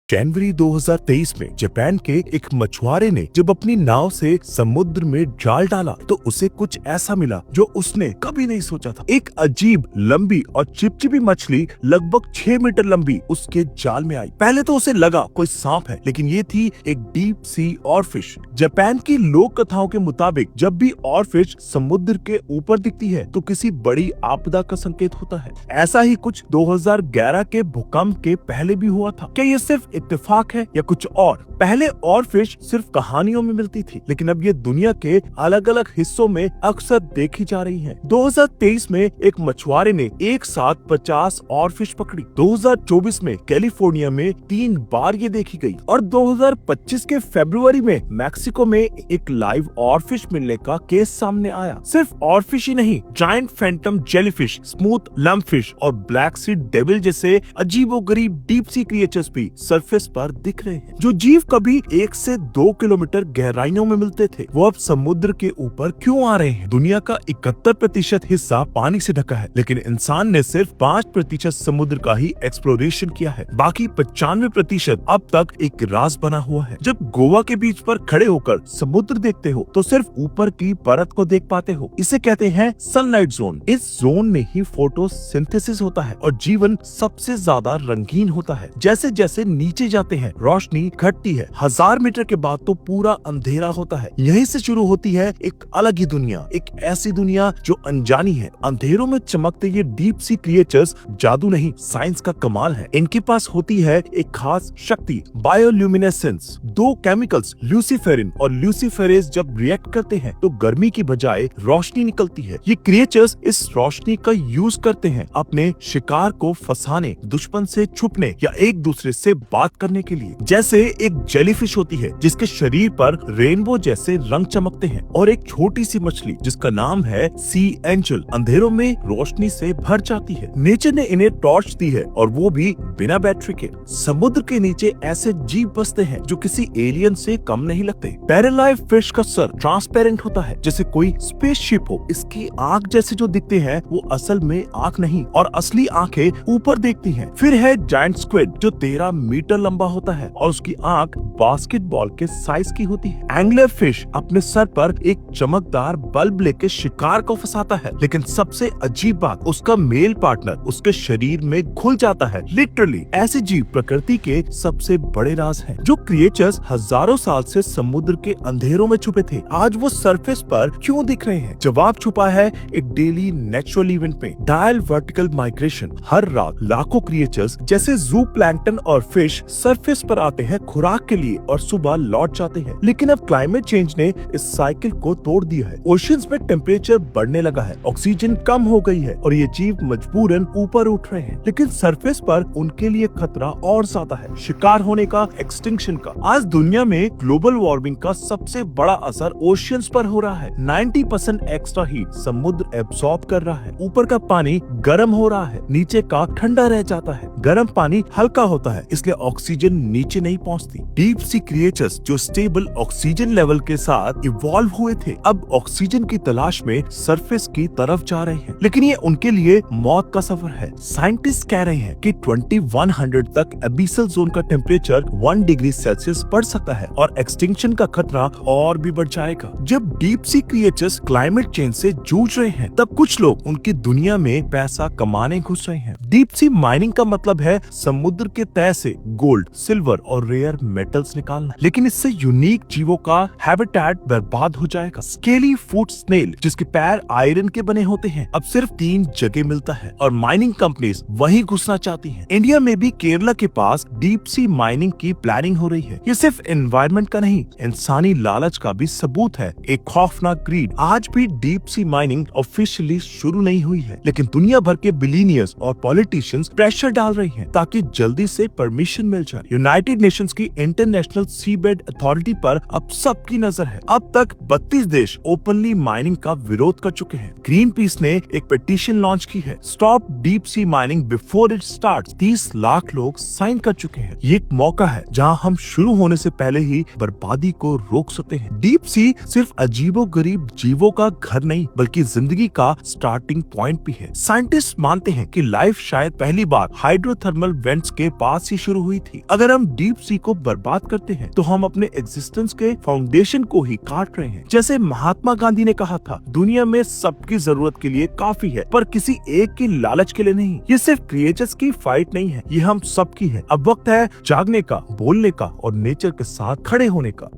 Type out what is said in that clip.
जनवरी 2023 में जापान के एक मछुआरे ने जब अपनी नाव से समुद्र में जाल डाला तो उसे कुछ ऐसा मिला जो उसने कभी नहीं सोचा था। एक अजीब लंबी और चिपचिपी मछली लगभग 6 मीटर लंबी उसके जाल में आई। पहले तो उसे लगा कोई सांप है, लेकिन ये थी एक डीप सी ऑरफिश। जापान की लोक कथाओं के मुताबिक जब भी ऑरफिश समुद्र के ऊपर दिखती है तो किसी बड़ी आपदा का संकेत होता है। ऐसा ही कुछ 2011 के भूकंप के पहले भी हुआ था। क्या ये सिर्फ इत्तेफाक है या कुछ और? पहले ऑरफिश सिर्फ कहानियों में मिलती थी, लेकिन अब ये दुनिया के अलग अलग हिस्सों में अक्सर देखी जा रही हैं। 2023 में एक मछुआरे ने एक साथ 50 ऑरफिश पकड़ी। 2024 में कैलिफोर्निया में 3 बार ये देखी गई और 2025 के फरवरी में मैक्सिको में एक लाइव ऑरफिश मिलने का केस सामने आया। सिर्फ ऑरफिश ही नहीं, जायंट फैंटम जेलीफिश, स्मूथ लम्पफिश और ब्लैक सी डेविल जैसे अजीबोगरीब डीप सी क्रिएचर्स भी सरफेस पर दिख रहे हैं। जो जीव कभी 1 से 2 किलोमीटर गहराइयों में मिलते थे, वो अब समुद्र के ऊपर क्यों आ रहे हैं? दुनिया का 71% हिस्सा पानी से ढका है, लेकिन इंसान ने सिर्फ 5% समुद्र का ही एक्सप्लोरेशन किया है। बाकी 95% अब तक एक राज बना हुआ है। जब गोवा के बीच पर खड़े होकर समुद्र देखते हो तो सिर्फ ऊपर की परत को देख पाते हो। इसे कहते हैं सनलाइट जोन। इस जोन में ही फोटोसिंथेसिस होता है और जीवन सबसे ज्यादा रंगीन होता है। जैसे जैसे नीचे जाते हैं रोशनी घटती है। 1000 मीटर के बाद तो पूरा अंधेरा होता है। यहीं से शुरू होती है एक अलग ही दुनिया, एक ऐसी दुनिया जो अनजानी है। अंधेरों में चमकते ये डीप सी क्रिएचर्स जादू नहीं, साइंस का कमाल है। इनके पास होती है एक खास शक्ति, बायोल्यूमिनेसेंस। 2 केमिकल्स ल्यूसीफेरिन और ल्यूसीफेरेज जब रिएक्ट करते हैं तो गर्मी की बजाय रोशनी निकलती है। ये क्रिएचर्स इस रोशनी का यूज करते हैं अपने शिकार को फंसाने, दुश्मन से छुपने या एक दूसरे से बात करने के लिए। जैसे एक जेलीफिश होती है जिसके शरीर पर रेनबो जैसे रंग चमकते हैं, और एक छोटी सी मछली जिसका नाम है सी एंजल अंधेरों में रोशनी से भर जाती है। नेचर ने इन्हें टॉर्च दी है, और वो भी बिना बैटरी के। समुद्र के नीचे ऐसे जीव बसते हैं जो किसी एलियन से कम नहीं लगते। पैरालाइव फिश का सर ट्रांसपेरेंट होता है, जैसे कोई स्पेसशिप हो। इसकी आंख जैसे जो दिखते हैं वो असल में आंख नहीं, और असली आंखें ऊपर देखती हैं। फिर है जायंट स्क्विड जो 13 मीटर लंबा होता है और उसकी आंख बास्केटबॉल के साइज की होती है। एंगलर फिश अपने सर पर एक चमकदार बल्ब लेके शिकार को फंसाता है, लेकिन सबसे अजीब बात, उसका मेल पार्टनर उसके शरीर में घुल जाता है, लिटरली। ऐसे जीव प्रकृति के सबसे बड़े राज हैं। जो क्रिएचर्स हजारों साल से समुद्र के अंधेरों में छुपे थे, आज वो सरफेस पर क्यों दिख रहे हैं? जवाब छुपा है एक डेली नेचुरल इवेंट में, डायल वर्टिकल माइग्रेशन। हर रात लाखों क्रिएचर्स जैसे जू प्लैंकटन और फिश सरफेस पर आते हैं खुराक के लिए और सुबह लौट जाते हैं। लेकिन अब क्लाइमेट चेंज ने इस साइकिल को तोड़ दिया है। ओशियंस में टेम्परेचर बढ़ने लगा है, ऑक्सीजन कम हो गई है और ये जीव मजबूरन ऊपर उठ रहे हैं। लेकिन सरफेस पर उनके लिए खतरा और ज्यादा है, शिकार होने का, एक्सटिंक्शन का। आज दुनिया में ग्लोबल वार्मिंग का सबसे बड़ा असर ओशियंस पर हो रहा है। 90% एक्स्ट्रा हीट समुद्र एब्सॉर्ब कर रहा है। ऊपर का पानी गर्म हो रहा है, नीचे का ठंडा रह जाता है। गर्म पानी हल्का होता है, इसलिए ऑक्सीजन नीचे नहीं पहुंचती। डीप सी क्रिएचर्स जो स्टेबल ऑक्सीजन लेवल के साथ इवॉल्व हुए थे, अब ऑक्सीजन की तलाश में सरफेस की तरफ जा रहे हैं। लेकिन ये उनके लिए मौत का सफर है। साइंटिस्ट कह रहे हैं कि 2100 तक एबिसल जोन का टेम्परेचर 1 डिग्री सेल्सियस बढ़ सकता है और एक्सटिंक्शन का खतरा और भी बढ़ जाएगा। जब deep sea creatures climate change से जूझ रहे हैं, तब कुछ लोग उनकी दुनिया में पैसा कमाने घुस रहे हैं। डीप सी माइनिंग का मतलब है समुद्र के तह से गोल्ड, सिल्वर और रेयर मेटल्स निकालना। लेकिन इससे यूनिक जीवों का हैबिटेट बर्बाद हो जाएगा। स्केली फुट स्नेल जिसके पैर आयरन के बने होते हैं, अब सिर्फ 3 जगह मिलता है और माइनिंग कंपनीज वहीं घुसना चाहती हैं। इंडिया में भी केरला के पास डीप सी माइनिंग की प्लानिंग हो रही है। ये सिर्फ एनवायरनमेंट का नहीं, इंसानी लालच का भी सबूत है, एक खौफनाक ग्रीड। आज भी डीप सी माइनिंग ऑफिशियली शुरू नहीं हुई है, लेकिन दुनिया भर के बिलियनियर्स और पॉलिटिशियंस प्रेशर डाल रही हैं ताकि जल्दी से परमिशन मिल जाए। यूनाइटेड नेशंस की इंटरनेशनल सीबेड अथॉरिटी पर अब सबकी नजर है। अब तक 32 देश ओपनली माइनिंग का विरोध कर चुके हैं। ग्रीन पीस ने एक पिटीशन लॉन्च की है, stop deep sea mining before it starts. 30 lakh लोग साइन कर चुके हैं। ये एक मौका है जहां हम शुरू होने से पहले ही बर्बादी को रोक सकते हैं। डीप सी सिर्फ अजीबोगरीब जीवों का घर नहीं, बल्कि जिंदगी का स्टार्टिंग पॉइंट भी है। साइंटिस्ट मानते हैं कि लाइफ शायद पहली बार हाइड्रोथर्मल वेंट्स के पास ही शुरू हुई गई थी। अगर हम डीप सी को बर्बाद करते हैं तो हम अपने एग्जिस्टेंस के फाउंडेशन को ही काट रहे हैं। जैसे महात्मा गांधी ने कहा था, दुनिया में सबकी जरूरत के लिए काफी है, पर किसी एक की लालच के लिए नहीं। ये सिर्फ क्रिएचर्स की फाइट नहीं है, ये हम सबकी है। अब वक्त है जागने का, बोलने का और नेचर के साथ खड़े होने का।